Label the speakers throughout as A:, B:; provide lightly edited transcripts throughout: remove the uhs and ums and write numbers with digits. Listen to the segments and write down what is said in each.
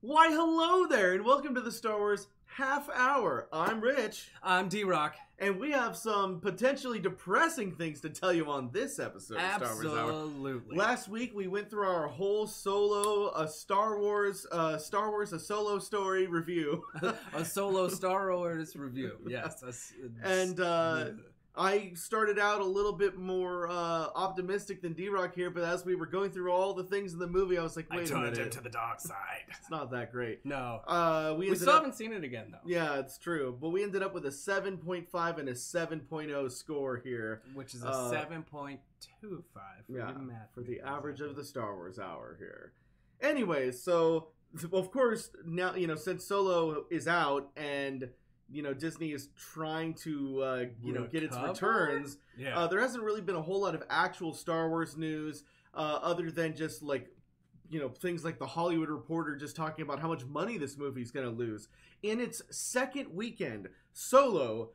A: Why, hello there, and welcome to the Star Wars Half Hour. I'm Rich.
B: I'm D-Rock.
A: And we have some potentially depressing things to tell you on this episode of Star Wars Hour.
B: Absolutely.
A: Last week, we went through our whole solo, Star Wars, a solo story review.
B: A solo Star Wars review, yes.
A: And I started out a little bit more optimistic than D-Rock here, but as we were going through all the things in the movie, I was like, wait a minute.
B: I turned him to the dark side.
A: It's not that great.
B: No.
A: We
B: still haven't seen it again, though.
A: Yeah, it's true. But we ended up with a 7.5 and a 7.0 score here.
B: Which is a 7.25
A: for the average of the Star Wars Hour here. Anyways, so, of course, now, since Solo is out and... Disney is trying to, get its returns.
B: Yeah.
A: There hasn't really been a whole lot of actual Star Wars news, other than just things like the Hollywood Reporter just talking about how much money this movie is going to lose. In its second weekend, Solo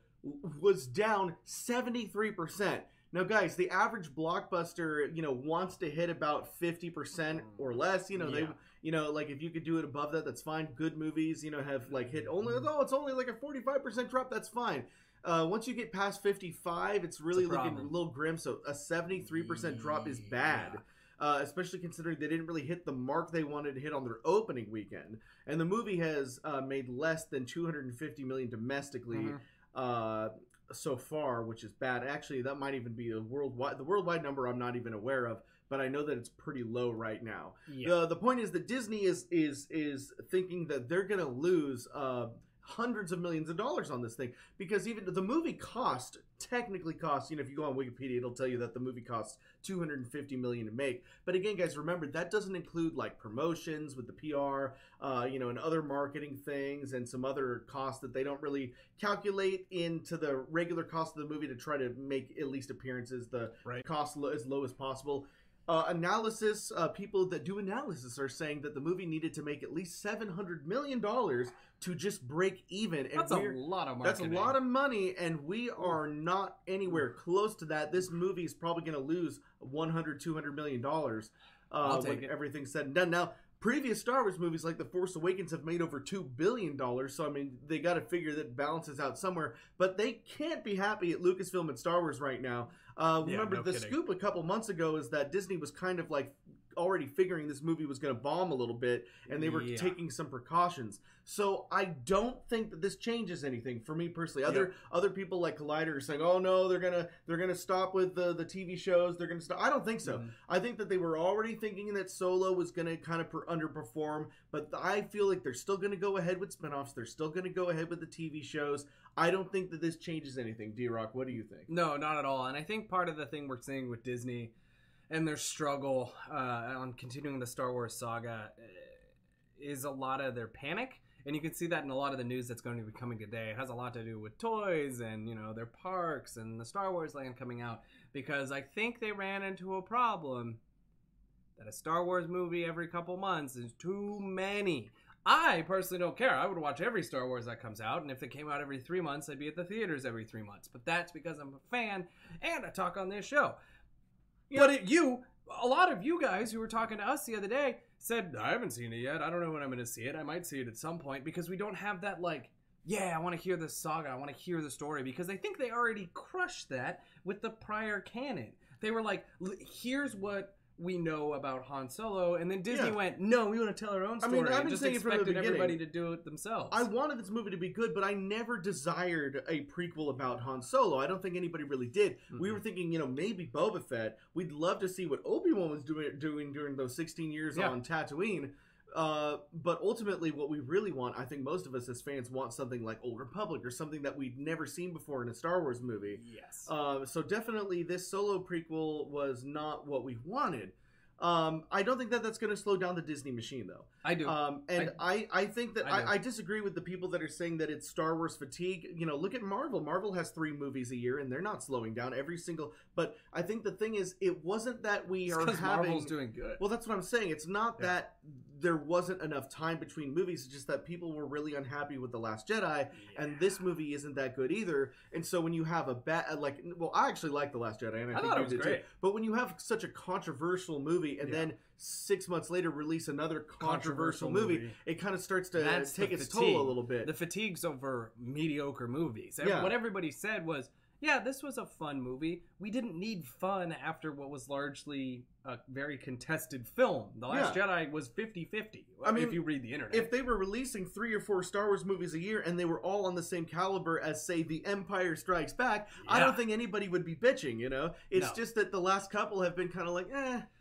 A: was down 73%. Now, guys, the average blockbuster, wants to hit about 50% or less. If you could do it above that, that's fine. Good movies, have hit only, it's only like a 45% drop. That's fine. Once you get past 55, it's really looking a little grim. So a 73% drop is bad. Especially considering they didn't really hit the mark they wanted to hit on their opening weekend. And the movie has made less than $250 million domestically. So far, which is bad. Actually, that might even be the worldwide number I'm not even aware of, but I know that it's pretty low right now. Yeah. The point is that Disney is thinking that they're going to lose hundreds of millions of dollars on this thing, because even the movie technically cost, if you go on Wikipedia, it'll tell you that the movie costs $250 million to make. But again, guys, remember that doesn't include promotions with the PR, and other marketing things and some other costs that they don't really calculate into the regular cost of the movie to try to make at least appearances cost as low as possible. People that do analysis are saying that the movie needed to make at least $700 million to just break even. And
B: that's a lot of marketing.
A: That's a lot of money, and we are not anywhere close to that. This movie is probably going to lose $200 million when everything's said and done. Now, previous Star Wars movies like The Force Awakens have made over $2 billion, so they got to figure that balances out somewhere. But they can't be happy at Lucasfilm and Star Wars right now. Scoop a couple months ago is that Disney was kind of already figuring this movie was going to bomb a little bit, and they were taking some precautions. So I don't think that this changes anything for me personally. Other people like Collider are saying, "Oh no, they're gonna stop with the TV shows. They're gonna stop." I don't think so. I think that they were already thinking that Solo was gonna kind of underperform, but I feel like they're still gonna go ahead with spinoffs. They're still gonna go ahead with the TV shows. I don't think that this changes anything. D-Rock, what do you think?
B: No, not at all. And I think part of the thing we're seeing with Disney and their struggle on continuing the Star Wars saga is a lot of their panic. And you can see that in a lot of the news that's going to be coming today. It has a lot to do with toys and, their parks and the Star Wars land coming out. Because I think they ran into a problem that a Star Wars movie every couple months is too many. I personally don't care. I would watch every Star Wars that comes out, and if they came out every 3 months, I'd be at the theaters every 3 months. But that's because I'm a fan, and I talk on this show. But a lot of you guys who were talking to us the other day said, I haven't seen it yet. I don't know when I'm going to see it. I might see it at some point, because we don't have that, I want to hear the saga. I want to hear the story, because I think they already crushed that with the prior canon. They were like, here's what we know about Han Solo, and then Disney went, no, we want to tell our own story.
A: I've been
B: just
A: saying
B: expected
A: from the beginning,
B: everybody to do it themselves.
A: I wanted this movie to be good, but I never desired a prequel about Han Solo. I don't think anybody really did. We were thinking, maybe Boba Fett. We'd love to see what Obi-Wan was doing during those 16 years on Tatooine. But ultimately, what we really want, I think most of us as fans want something like Old Republic or something that we've never seen before in a Star Wars movie.
B: Yes.
A: So definitely this Solo prequel was not what we wanted. I don't think that that's going to slow down the Disney machine, though.
B: I do.
A: I think that I disagree with the people that are saying that it's Star Wars fatigue. Look at Marvel. Marvel has 3 movies a year, and they're not slowing down every single. But I think the thing is, it wasn't that we are having.
B: Marvel's doing good.
A: Well, that's what I'm saying. It's not that there wasn't enough time between movies. It's just that people were really unhappy with The Last Jedi, and this movie isn't that good either. And so when you have a I actually like The Last Jedi, and I think
B: thought
A: you
B: it was
A: did
B: great.
A: too. But when you have such a controversial movie, and then 6 months later release another controversial movie, it kind of starts to take its toll a little bit.
B: The fatigue's over mediocre movies.
A: Yeah.
B: What everybody said was, yeah, this was a fun movie. We didn't need fun after what was largely a very contested film. The Last Jedi was 50-50, I mean, if you read the internet.
A: If they were releasing 3 or 4 Star Wars movies a year and they were all on the same caliber as, say, The Empire Strikes Back, I don't think anybody would be bitching, you know? It's just that the last couple have been kind of like,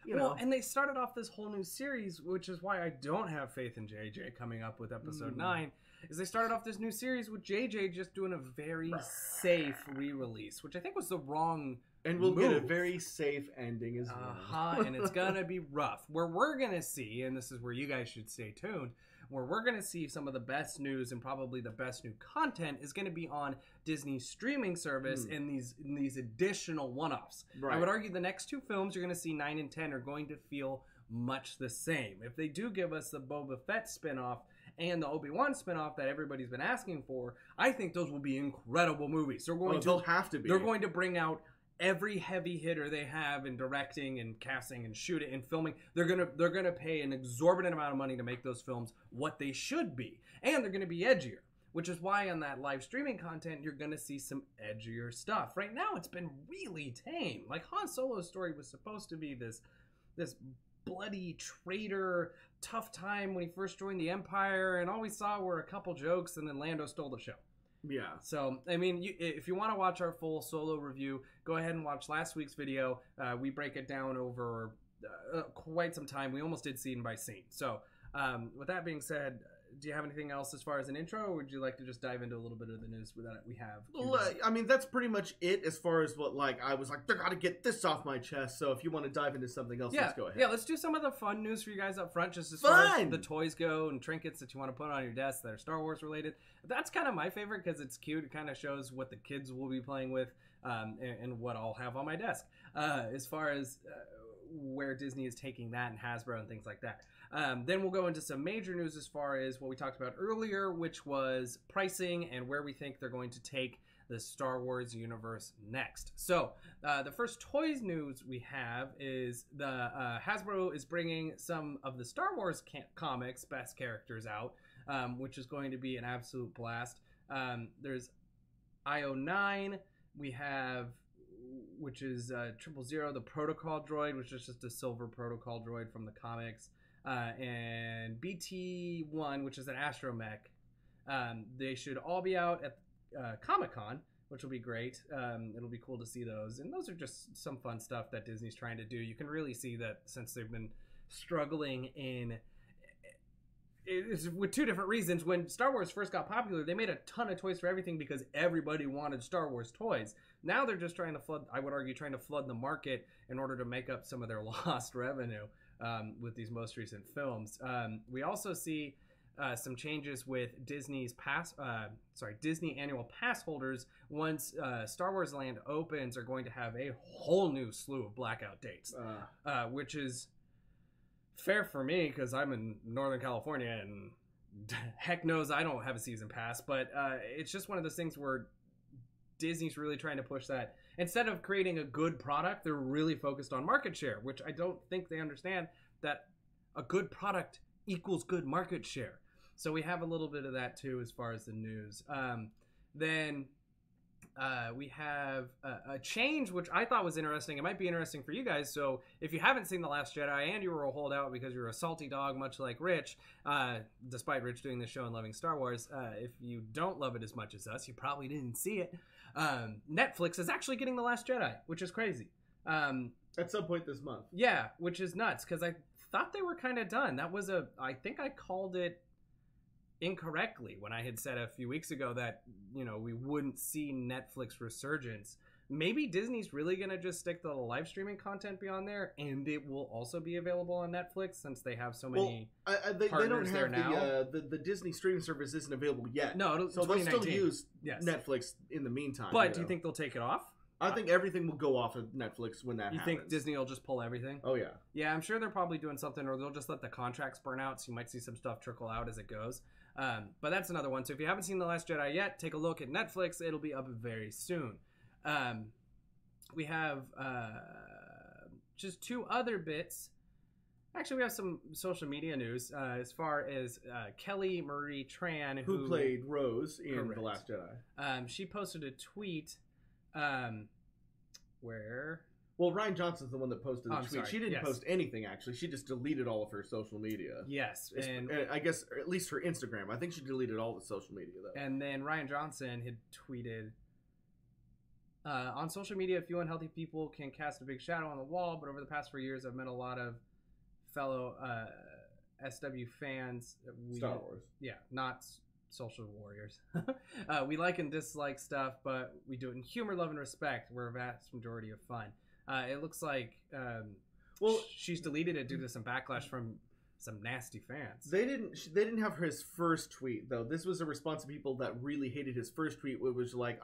A: you know.
B: Well, and they started off this whole new series, which is why I don't have faith in JJ coming up with episode 9. Is they started off this new series with JJ just doing a very safe re-release, which I think was the wrong
A: and we'll get a very safe ending as well.
B: And it's gonna be rough. Where we're gonna see, and this is where you guys should stay tuned, where we're gonna see some of the best news and probably the best new content is gonna be on Disney's streaming service and these additional one-offs. I would argue the next 2 films you're gonna see 9 and 10 are going to feel much the same. If they do give us the Boba Fett spinoff and the Obi-Wan spinoff that everybody's been asking for, I think those will be incredible movies.
A: They'll have to be.
B: They're going to bring out every heavy hitter they have in directing and casting and shooting and filming. They're gonna pay an exorbitant amount of money to make those films what they should be, and they're gonna be edgier. Which is why on that live streaming content you're gonna see some edgier stuff. Right now it's been really tame. Like Han Solo's story was supposed to be this bloody traitor, tough time when he first joined the Empire, and all we saw were a couple jokes, and then Lando stole the show.
A: Yeah.
B: So, I mean, if you want to watch our full Solo review, go ahead and watch last week's video. We break it down over quite some time. We almost did scene by scene. So, with that being said, do you have anything else as far as an intro, or would you like to just dive into a little bit of the news that we have?
A: Well, I mean, that's pretty much it as far as what, I was like, I gotta get this off my chest. So if you want to dive into something else, let's go ahead.
B: Yeah, let's do some of the fun news for you guys up front, just as far as the toys go and trinkets that you want to put on your desk that are Star Wars related. That's kind of my favorite because it's cute. It kind of shows what the kids will be playing with and what I'll have on my desk as far as where Disney is taking that and Hasbro and things like that. Then we'll go into some major news as far as what we talked about earlier, which was pricing and where we think they're going to take the Star Wars universe next. So the first toys news we have is the Hasbro is bringing some of the Star Wars comics best characters out, which is going to be an absolute blast. There's IO9. We have, which is 000, the protocol droid, which is just a silver protocol droid from the comics. And BT-1, which is an astromech. They should all be out at Comic-Con, which will be great. It'll be cool to see those. And those are just some fun stuff that Disney's trying to do. You can really see that since they've been struggling it's with 2 different reasons. When Star Wars first got popular, they made a ton of toys for everything because everybody wanted Star Wars toys. Now they're just trying to flood the market in order to make up some of their lost revenue with these most recent films. We also see some changes with Disney's Disney annual pass holders. Once Star Wars Land opens, are going to have a whole new slew of blackout dates, which is fair for me because I'm in Northern California and heck knows I don't have a season pass. But it's just one of those things where Disney's really trying to push that. Instead of creating a good product, they're really focused on market share, which I don't think they understand that a good product equals good market share. So we have a little bit of that too as far as the news. Then we have a change, which I thought was interesting. It might be interesting for you guys. So if you haven't seen The Last Jedi and you were a holdout because you're a salty dog, much like Rich, despite Rich doing this show and loving Star Wars, if you don't love it as much as us, you probably didn't see it. Netflix is actually getting The Last Jedi, which is crazy.
A: At some point this month.
B: Yeah, which is nuts because I thought they were kind of done. I think I called it incorrectly when I had said a few weeks ago that, we wouldn't see Netflix resurgence. Maybe Disney's really going to just stick to the live streaming content beyond there, and it will also be available on Netflix since they have so many
A: they don't have
B: there now.
A: The Disney streaming service isn't available yet.
B: No,
A: so they'll still use Netflix in the meantime.
B: But do you think they'll take it off?
A: I think everything will go off of Netflix when that
B: You
A: happens.
B: think Disney will just pull everything?
A: Oh, yeah.
B: Yeah, I'm sure they're probably doing something, or they'll just let the contracts burn out, so you might see some stuff trickle out as it goes. But that's another one. So if you haven't seen The Last Jedi yet, take a look at Netflix. It'll be up very soon. We have just two other bits. Actually, we have some social media news as far as Kelly Marie Tran,
A: who played Rose in
B: Correct.
A: The Last Jedi.
B: She posted a tweet where...
A: Well, Ryan Johnson's the one that posted the tweet.
B: Sorry.
A: She didn't post anything, actually. She just deleted all of her social media.
B: Yes.
A: And I guess, or at least her Instagram. I think she deleted all the social media, though.
B: And then Ryan Johnson had tweeted, on social media, a few unhealthy people can cast a big shadow on the wall, but over the past 4 years, I've met a lot of fellow SW fans.
A: Star Wars.
B: Yeah, not social warriors. We like and dislike stuff, but we do it in humor, love, and respect. We're a vast majority of fun. It looks like she's deleted it due to some backlash from some nasty fans.
A: They didn't have his first tweet though. This was a response to people that really hated his first tweet, which was like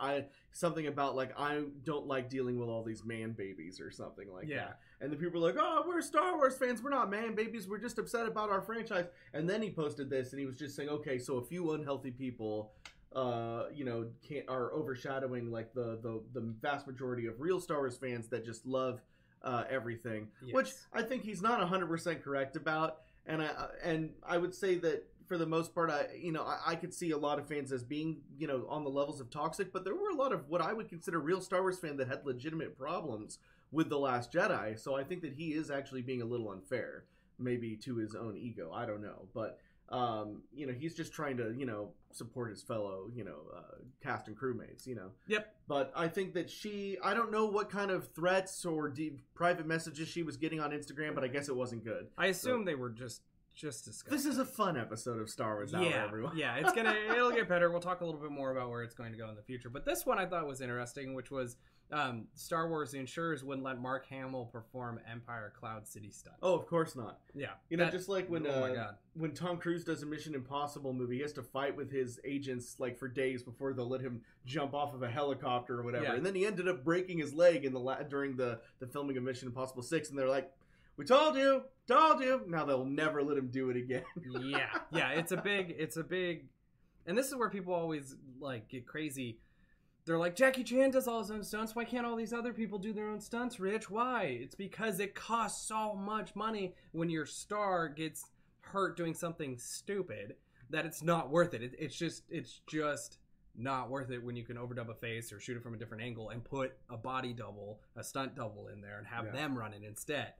A: something about like I don't like dealing with all these man babies or something like that. And the people were like, oh, we're Star Wars fans, we're not man babies, we're just upset about our franchise. And then he posted this and he was just saying, okay, so a few unhealthy people are overshadowing like the vast majority of real Star Wars fans that just love everything. Yes. Which I think he's not 100% correct about. And I would say that for the most part, I could see a lot of fans as being, on the levels of toxic, but there were a lot of what I would consider real Star Wars fans that had legitimate problems with The Last Jedi. So I think that he is actually being a little unfair, maybe to his own ego. I don't know. But, he's just trying to, support his fellow, cast and crewmates,
B: Yep.
A: But I think that I don't know what kind of threats or private messages she was getting on Instagram, but I guess it wasn't good.
B: I assume they were just disgusting.
A: This is a fun episode of Star Wars Hour, everyone.
B: Yeah, it'll get better. We'll talk a little bit more about where it's going to go in the future. But this one I thought was interesting, which was Star Wars, the insurers wouldn't let Mark Hamill perform Empire Cloud City stunts.
A: Oh, of course not.
B: Yeah.
A: Just like when when Tom Cruise does a Mission Impossible movie, he has to fight with his agents like for days before they'll let him jump off of a helicopter or whatever. Yeah. And then he ended up breaking his leg during the filming of Mission Impossible 6, and they're like, we told you. Now they'll never let him do it again.
B: Yeah. It's a big, and this is where people always like get crazy. They're like, Jackie Chan does all his own stunts. Why can't all these other people do their own stunts, Rich? Why? It's because it costs so much money when your star gets hurt doing something stupid that it's not worth it. It's just not worth it when you can overdub a face or shoot it from a different angle and put a body double, a stunt double in there and have them run it instead.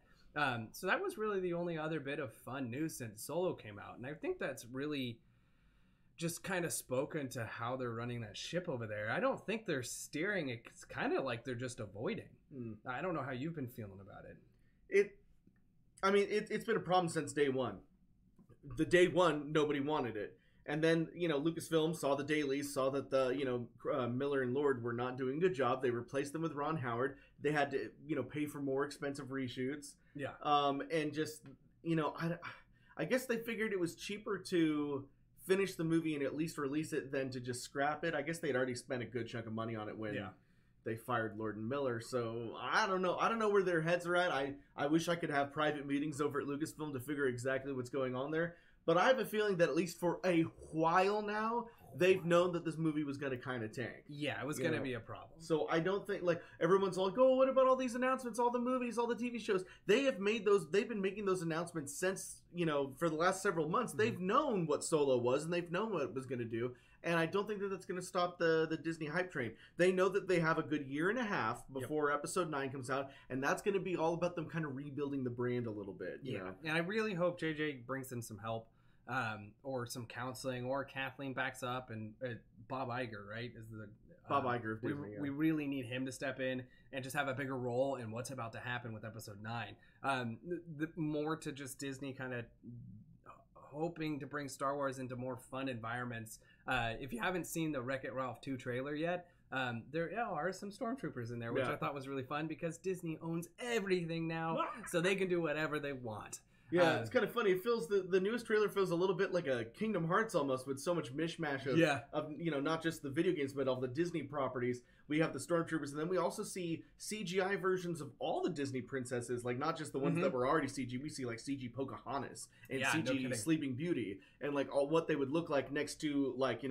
B: So that was really the only other bit of fun news since Solo came out. And I think that's really just kind of spoken to how they're running that ship over there. I don't think they're steering it. It's kind of like they're just avoiding. I don't know how you've been feeling about it.
A: It's been a problem since day one. The day one, nobody wanted it. And then, Lucasfilm saw the dailies, saw that Miller and Lord were not doing a good job. They replaced them with Ron Howard. They had to, pay for more expensive reshoots.
B: Yeah.
A: And just, I guess they figured it was cheaper to finish the movie and at least release it than to just scrap it. I guess they'd already spent a good chunk of money on it when they fired Lord and Miller. So I don't know where their heads are at. I wish I could have private meetings over at Lucasfilm to figure exactly what's going on there. But I have a feeling that at least for a while now, they've known that this movie was going to kind of tank.
B: Yeah, it was going to be a problem.
A: So I don't think, everyone's like, oh, what about all these announcements, all the movies, all the TV shows? They've been making those announcements since, for the last several months. Mm-hmm. They've known what Solo was, and they've known what it was going to do. And I don't think that that's going to stop the Disney hype train. They know that they have a good year and a half before Episode 9 comes out, and that's going to be all about them kind of rebuilding the brand a little bit. You know?
B: And I really hope JJ brings in some help. Or some counseling, or Kathleen backs up, and Bob Iger, right, is the
A: Bob Iger of Disney.
B: We really need him to step in and just have a bigger role in what's about to happen with Episode 9. More to just Disney kind of hoping to bring Star Wars into more fun environments. If you haven't seen the Wreck-It Ralph 2 trailer yet, there are some stormtroopers in there, which I thought was really fun because Disney owns everything now, so they can do whatever they want.
A: Yeah, it's kind of funny. It feels the newest trailer feels a little bit like a Kingdom Hearts almost, with so much mishmash of not just the video games but all the Disney properties. We have the Stormtroopers, and then we also see CGI versions of all the Disney princesses, like not just the ones that were already CG. We see like CG Pocahontas and CG Sleeping Beauty, and like all what they would look like next to like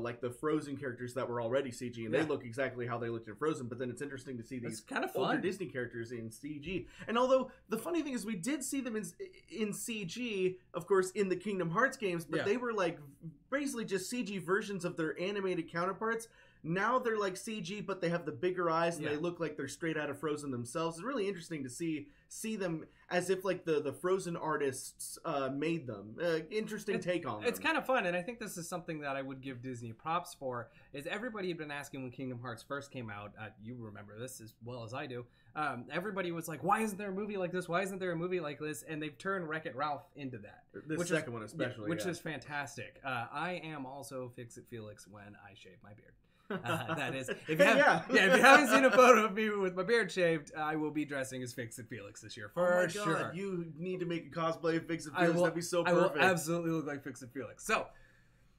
A: like the Frozen characters that were already CG, and they look exactly how they looked in Frozen. But then it's interesting to see these
B: kind of
A: older Disney characters in CG. And although the funny thing is, we did see them in CG, of course, in the Kingdom Hearts games, but they were like basically just CG versions of their animated counterparts. Now they're like CG, but they have the bigger eyes, and they look like they're straight out of Frozen themselves. It's really interesting to see them as if like the Frozen artists made them. Interesting take on them.
B: It's kind of fun, and I think this is something that I would give Disney props for. Is everybody had been asking when Kingdom Hearts first came out. You remember this as well as I do. Everybody was like, "Why isn't there a movie like this? Why isn't there a movie like this?" And they've turned Wreck-It Ralph into that.
A: The second one especially,
B: which is fantastic. I am also Fix-It Felix when I shave my beard. That is, if you haven't seen a photo of me with my beard shaved, I will be dressing as Fix-It Felix this year for sure.
A: God, you need to make a cosplay of Fix-It Felix. That'd be so perfect.
B: I will absolutely look like Fix-It Felix. So,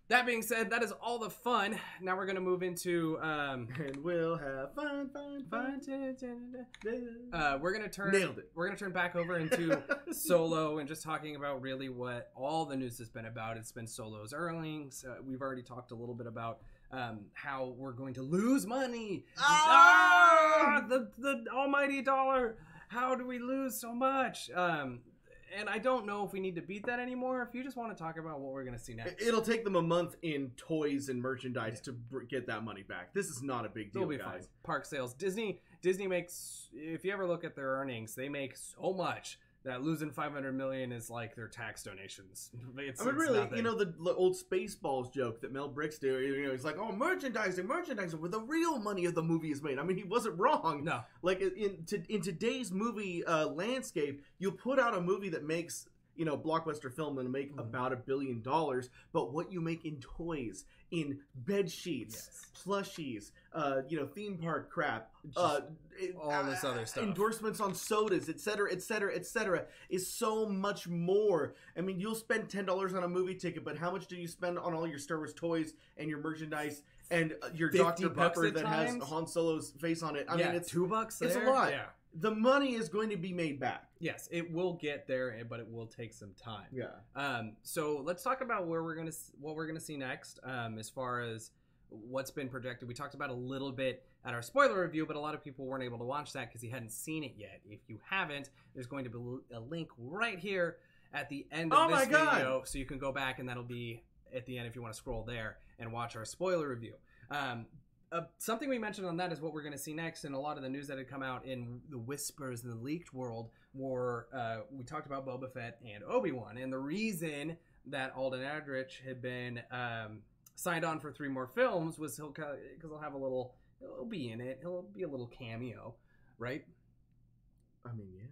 B: that being said, that is all the fun. Now we're gonna move into
A: and we'll have fun.
B: We're gonna turn
A: nailed it.
B: We're gonna turn back over into Solo and just talking about really what all the news has been about. It's been Solo's earnings. We've already talked a little bit about how we're going to lose money. The almighty dollar. How do we lose so much? And I don't know if we need to beat that anymore. If you just want to talk about what we're going to see next.
A: It'll take them a month in toys and merchandise to get that money back. This is not a big deal,
B: It'll be
A: guys.
B: Fine. Park sales. Disney makes, if you ever look at their earnings, they make so much that losing $500 million is like their tax donations. It's
A: really,
B: nothing.
A: the old Spaceballs joke that Mel Brooks do. He's like, "Oh, merchandising, where the real money of the movie is made." I mean, he wasn't wrong.
B: No,
A: like in today's movie landscape, you put out a movie that makes blockbuster film and make about $1 billion, but what you make in toys, in bed sheets, plushies, theme park crap,
B: all this other stuff,
A: endorsements on sodas, etc., is so much more. I mean, you'll spend $10 on a movie ticket, but how much do you spend on all your Star Wars toys and your merchandise and your Dr. Pepper that has Han Solo's face on it? I mean, it's
B: $2 there.
A: It's a lot. Yeah. The money is going to be made back.
B: Yes, it will get there, but it will take some time.
A: Yeah.
B: So let's talk about what we're gonna see next. As far as what's been projected, we talked about a little bit at our spoiler review, but a lot of people weren't able to watch that because you hadn't seen it yet. If you haven't, there's going to be a link right here at the end of this video, so you can go back, and that'll be at the end if you want to scroll there and watch our spoiler review. Something we mentioned on that is what we're going to see next, and a lot of the news that had come out in the whispers in the leaked world were we talked about Boba Fett and Obi-Wan, and the reason that Alden Ehrenreich had been signed on for 3 more films was because he'll be in it, he'll be a little cameo, right?
A: I mean, yeah.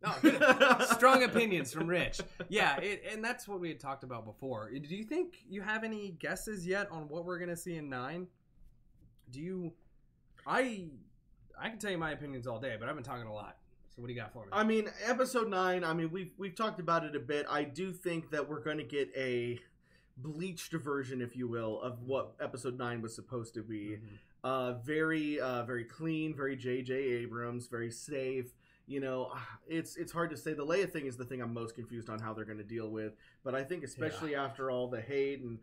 B: Oh, good. Strong opinions from Rich. Yeah, and that's what we had talked about before. Do you think you have any guesses yet on what we're going to see in 9? Do you? I can tell you my opinions all day, but I've been talking a lot. So what do you got for me?
A: I mean, episode 9. I mean, we've talked about it a bit. I do think that we're going to get a bleached version, if you will, of what episode 9 was supposed to be. Very clean, very J.J. Abrams, very safe. It's hard to say. The Leia thing is the thing I'm most confused on how they're going to deal with. But I think especially after all the hate and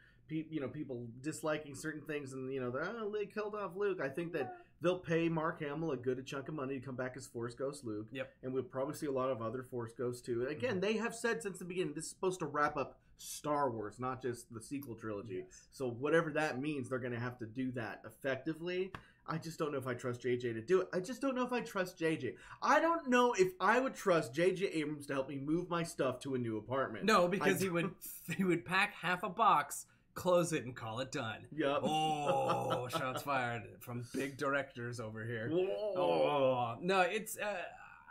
A: people disliking certain things, and they killed off Luke. I think that they'll pay Mark Hamill a good chunk of money to come back as Force Ghost Luke.
B: Yep. And
A: we'll probably see a lot of other Force Ghosts too. Again, they have said since the beginning this is supposed to wrap up Star Wars, not just the sequel trilogy.
B: Yes.
A: So whatever that means, they're going to have to do that effectively. I just don't know if I trust JJ to do it. I just don't know if I trust JJ. I don't know if I would trust JJ Abrams to help me move my stuff to a new apartment.
B: No, because he would pack half a box, close it, and call it done.
A: Yep.
B: Oh, shots fired from big directors over here. Oh, no, it's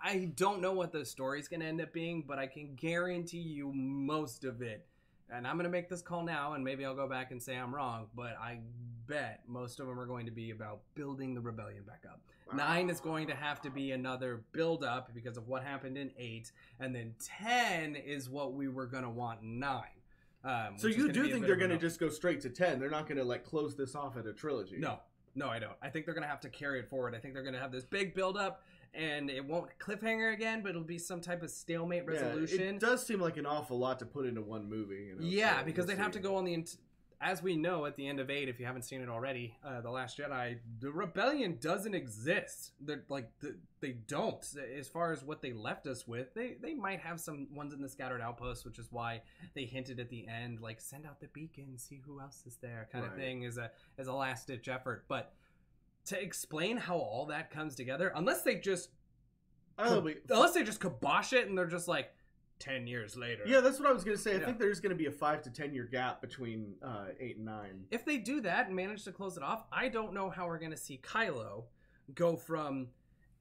B: I don't know what the story's going to end up being, but I can guarantee you most of it and I'm going to make this call now, and maybe I'll go back and say I'm wrong, but I bet most of them are going to be about building the rebellion back up. 9 is going to have to be another build up because of what happened in 8, and then 10 is what we were going to want in 9.
A: So you do think they're going to just go straight to 10? They're not going to like close this off at a trilogy?
B: No, I don't. I think they're going to have to carry it forward. I think they're going to have this big build up, and it won't cliffhanger again, but it'll be some type of stalemate resolution.
A: It does seem like an awful lot to put into one movie. You know,
B: yeah, so because they'd have to go on the... As we know, at the end of 8, if you haven't seen it already, The Last Jedi, the rebellion doesn't exist. They don't. As far as what they left us with, they might have some ones in the scattered outposts, which is why they hinted at the end, like, send out the beacon, see who else is there, kind of thing, as a last-ditch effort. But to explain how all that comes together, unless they just kibosh it and they're just like, 10 years later.
A: Yeah, that's what I was going to say. I think there's going to be a 5 to 10 year gap between 8 and 9.
B: If they do that and manage to close it off, I don't know how we're going to see Kylo go from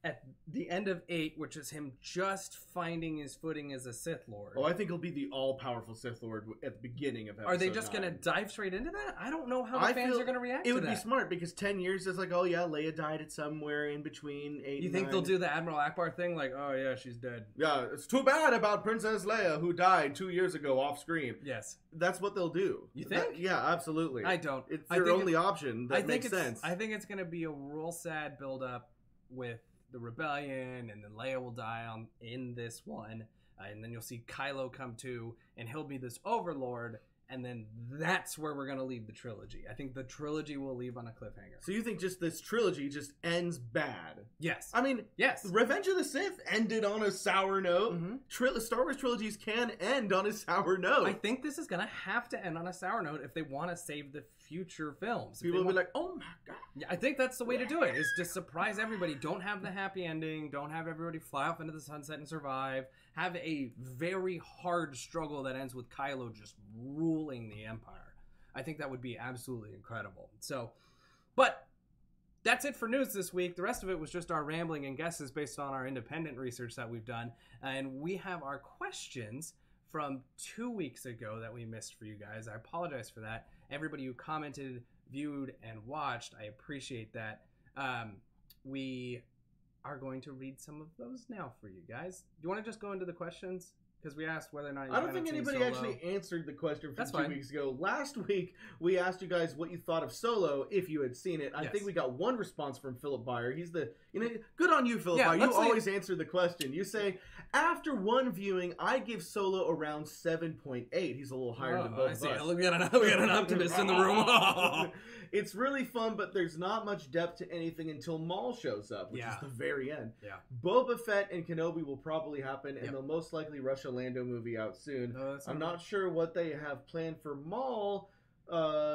B: at the end of 8, which is him just finding his footing as a Sith Lord.
A: Oh, I think he'll be the all-powerful Sith Lord at the beginning of episode 9.
B: Are they just going to dive straight into that? I don't know how the fans are going to react to that.
A: It would be smart, because 10 years is like, oh yeah, Leia died at somewhere in between 8 and 9.
B: You think they'll do the Admiral Akbar thing? Like, oh yeah, she's dead.
A: Yeah, it's too bad about Princess Leia, who died 2 years ago off screen.
B: Yes.
A: That's what they'll do.
B: You think?
A: Yeah, absolutely.
B: I don't.
A: It's their only option. That makes sense.
B: I think it's going to be a real sad build-up with the rebellion, and then Leia will die in this one, and then you'll see Kylo come to, and he'll be this overlord, and then that's where we're going to leave the trilogy. I think the trilogy will leave on a cliffhanger.
A: So you think just this trilogy just ends bad?
B: Yes.
A: I mean,
B: yes.
A: Revenge of the Sith ended on a sour note. Mm-hmm. Star Wars trilogies can end on a sour note.
B: I think this is going to have to end on a sour note if they want to save the future films.
A: People will be like, oh my god.
B: Yeah, I think that's the way to do it, is just surprise everybody. Don't have the happy ending. Don't have everybody fly off into the sunset and survive. Have a very hard struggle that ends with Kylo just ruling the Empire. I think that would be absolutely incredible. So, but that's it for news this week. The rest of it was just our rambling and guesses based on our independent research that we've done. And we have our questions from 2 weeks ago that we missed for you guys. I apologize for that. Everybody who commented, viewed, and watched, I appreciate that. We are going to read some of those now for you guys. Do you want to just go into the questions? Because we asked whether or not you
A: I don't think anybody actually answered the question from 2 weeks ago. Last week, we asked you guys what you thought of Solo, if you had seen it. I think we got one response from Philip Byer. He's the, good on you, Philip Byer. You always answer the question. You say, after one viewing, I give Solo around 7.8. He's a little higher than both of us.
B: We got an optimist in the room.
A: It's really fun, but there's not much depth to anything until Maul shows up, which is the very end. Yeah. Boba Fett and Kenobi will probably happen, and they'll most likely rush a Lando movie out soon. I'm not sure what they have planned for Maul,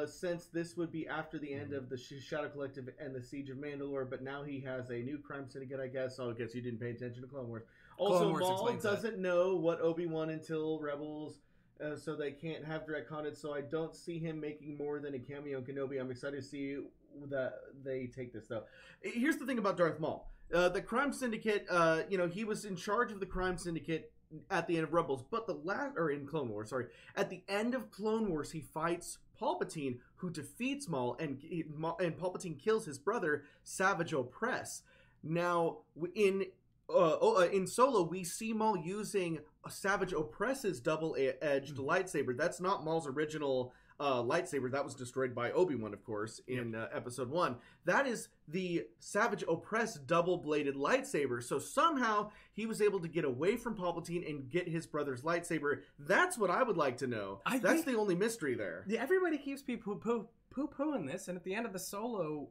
A: since this would be after the end of the Shadow Collective and the Siege of Mandalore, but now he has a new crime syndicate, I guess. So I guess you didn't pay attention to Clone Wars. Also, Maul doesn't know what Obi-Wan until Rebels, so they can't have direct contact, so I don't see him making more than a cameo in Kenobi. I'm excited to see that they take this, though. Here's the thing about Darth Maul. The crime syndicate, he was in charge of the crime syndicate at the end of Rebels, but in Clone Wars, sorry. At the end of Clone Wars, he fights Palpatine, who defeats Maul, and Palpatine kills his brother, Savage Opress. Now, in Solo, we see Maul using Savage Opress's double-edged lightsaber. That's not Maul's original lightsaber. That was destroyed by Obi-Wan, of course, in Episode 1. That is the Savage Opress double-bladed lightsaber. So somehow he was able to get away from Palpatine and get his brother's lightsaber. That's what I would like to know. That's the only mystery there.
B: Yeah, everybody keeps poo-pooing this, and at the end of the Solo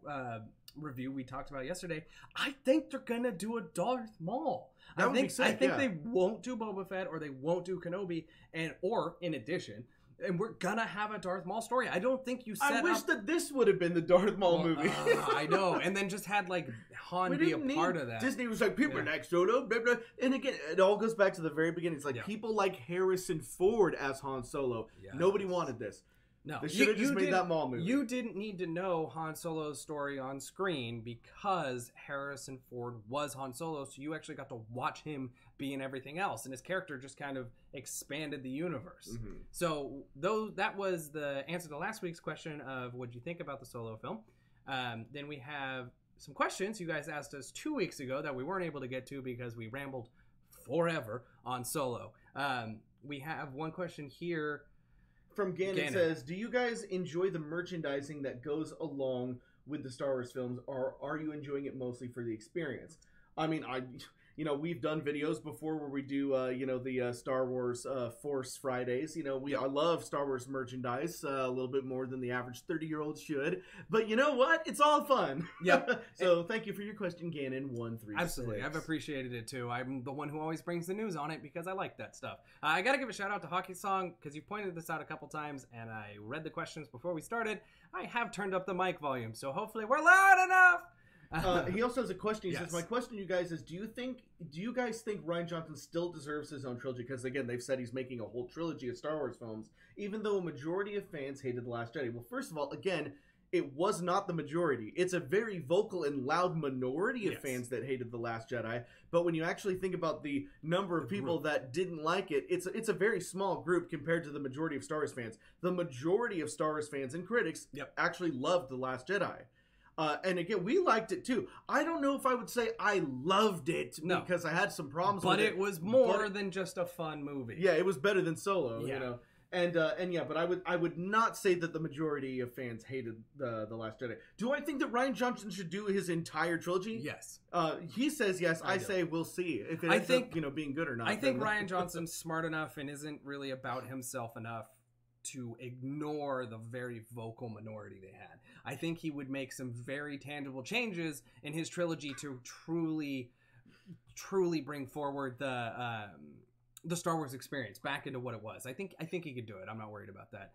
B: review we talked about yesterday, I think they're gonna do a Darth Maul. I think they won't do Boba Fett, or they won't do Kenobi, or in addition, and we're gonna have a Darth Maul story. I don't think you set
A: I wish that this would have been the Darth Maul movie.
B: I know, and then just had like Han be a part of that.
A: Disney was like, people next Solo, blah, blah. And again, it all goes back to the very beginning. It's like people like Harrison Ford as Han Solo. Nobody wanted this.
B: No,
A: They should have just made that Maul movie.
B: You didn't need to know Han Solo's story on screen because Harrison Ford was Han Solo, so you actually got to watch him be in everything else, and his character just kind of expanded the universe.
A: Mm-hmm.
B: So, though that was the answer to last week's question of what do you think about the Solo film, then we have some questions you guys asked us 2 weeks ago that we weren't able to get to because we rambled forever on Solo. We have one question here.
A: From Gannon says, do you guys enjoy the merchandising that goes along with the Star Wars films, or are you enjoying it mostly for the experience? I mean, we've done videos before where we do, the Star Wars Force Fridays. I love Star Wars merchandise a little bit more than the average 30-year-old should. But you know what? It's all fun.
B: Yep.
A: So thank you for your question, Gannon136.
B: Absolutely. I've appreciated it too. I'm the one who always brings the news on it because I like that stuff. I got to give a shout out to Hockey Song because you pointed this out a couple times and I read the questions before we started. I have turned up the mic volume, so hopefully we're loud enough.
A: He also has a question. He
B: Yes.
A: says, my question to you guys is, do you guys think Rian Johnson still deserves his own trilogy? Because, again, they've said he's making a whole trilogy of Star Wars films, even though a majority of fans hated The Last Jedi. Well, first of all, again, it was not the majority. It's a very vocal and loud minority of fans that hated The Last Jedi. But when you actually think about the number of people that didn't like it, it's a very small group compared to the majority of Star Wars fans. The majority of Star Wars fans and critics actually loved The Last Jedi. And again, we liked it too. I don't know if I would say I loved it because I had some problems with it.
B: But it was more than just a fun movie.
A: Yeah, it was better than Solo, but I would not say that the majority of fans hated the Last Jedi. Do I think that Rian Johnson should do his entire trilogy?
B: Yes.
A: He says yes. I say we'll see if it ends up, being good or not.
B: I think Rian Johnson's smart enough and isn't really about himself enough to ignore the very vocal minority they had. I think he would make some very tangible changes in his trilogy to truly bring forward the Star Wars experience back into what it was. I think he could do it. I'm not worried about that.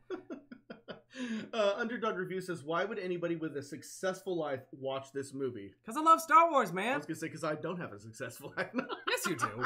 A: Underdog Review says, why would anybody with a successful life watch this movie?
B: Because I love Star Wars, man.
A: I was going to say, because I don't have a successful life.
B: Yes, you do.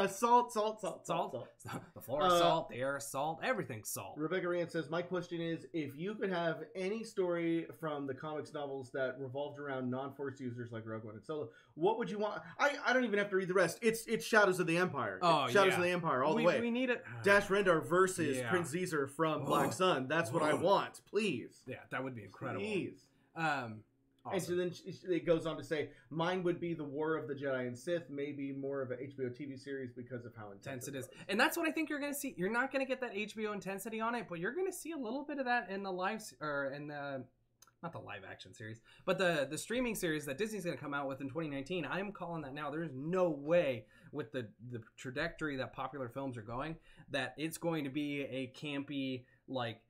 A: Salt.
B: The floor is salt, the air is salt, everything's salt.
A: Rebecca Rand says, my question is, if you could have any story from the comics novels that revolved around non-Force users like Rogue One and Solo, what would you want? I don't even have to read the rest. It's Shadows of the Empire. Shadows of the Empire all the way.
B: We need it.
A: Dash Rendar versus Prince Caesar from Black Sun. That's what I want. Please.
B: Yeah, that would be incredible.
A: Please.
B: Awesome.
A: And so then it goes on to say, mine would be the War of the Jedi and Sith, maybe more of an HBO TV series because of how intense it is.
B: And that's what I think you're going to see. You're not going to get that HBO intensity on it, but you're going to see a little bit of that in the not the live action series, but the streaming series that Disney's going to come out with in 2019. I'm calling that now. There's no way with the trajectory that popular films are going that it's going to be a campy, like,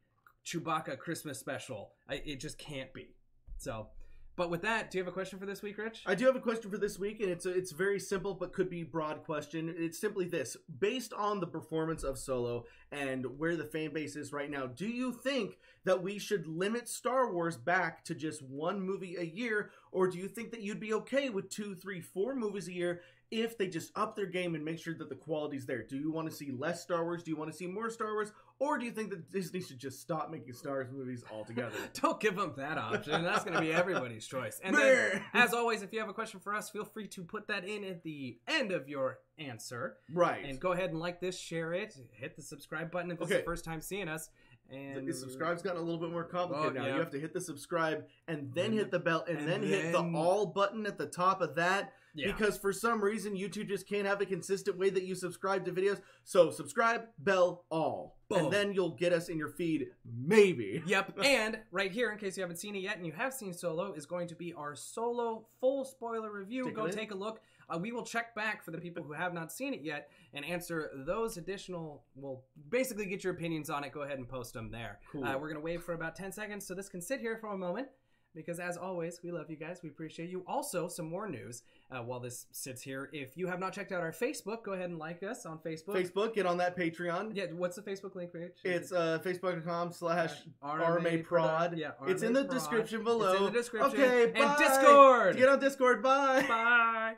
B: Chewbacca Christmas special. It just can't be. So... But with that, do you have a question for this week, Rich?
A: I do have a question for this week, and it's very simple but could be broad question. It's simply this. Based on the performance of Solo and where the fan base is right now, do you think that we should limit Star Wars back to just one movie a year, or do you think that you'd be okay with 2, 3, 4 movies a year if they just up their game and make sure that the quality's there? Do you want to see less Star Wars? Do you want to see more Star Wars? Or do you think that Disney should just stop making Star Wars movies altogether?
B: Don't give them that option. That's going to be everybody's choice. And then, as always, if you have a question for us, feel free to put that in at the end of your answer.
A: Right.
B: And go ahead and like this, share it, hit the subscribe button if this is the first time seeing us. And
A: the subscribe's gotten a little bit more complicated now. You have to hit the subscribe and then hit the bell and then hit the all button at the top of that. Yeah. Because for some reason, YouTube just can't have a consistent way that you subscribe to videos. So subscribe, bell, all. Boom. And then you'll get us in your feed, maybe.
B: Yep. And right here, in case you haven't seen it yet and you have seen Solo, is going to be our Solo full spoiler review. Go take a look. We will check back for the people who have not seen it yet and answer those additional, we'll basically get your opinions on it. Go ahead and post them there. Cool. We're going to wait for about 10 seconds so this can sit here for a moment. Because as always, we love you guys. We appreciate you. Also, some more news while this sits here. If you have not checked out our Facebook, go ahead and like us on Facebook.
A: Get on that Patreon.
B: Yeah, what's the Facebook link, Rich?
A: It's facebook.com/RMAProd.
B: Yeah,
A: it's in the description below.
B: It's in the description.
A: Okay, bye.
B: And Discord.
A: Get on Discord. Bye.
B: Bye.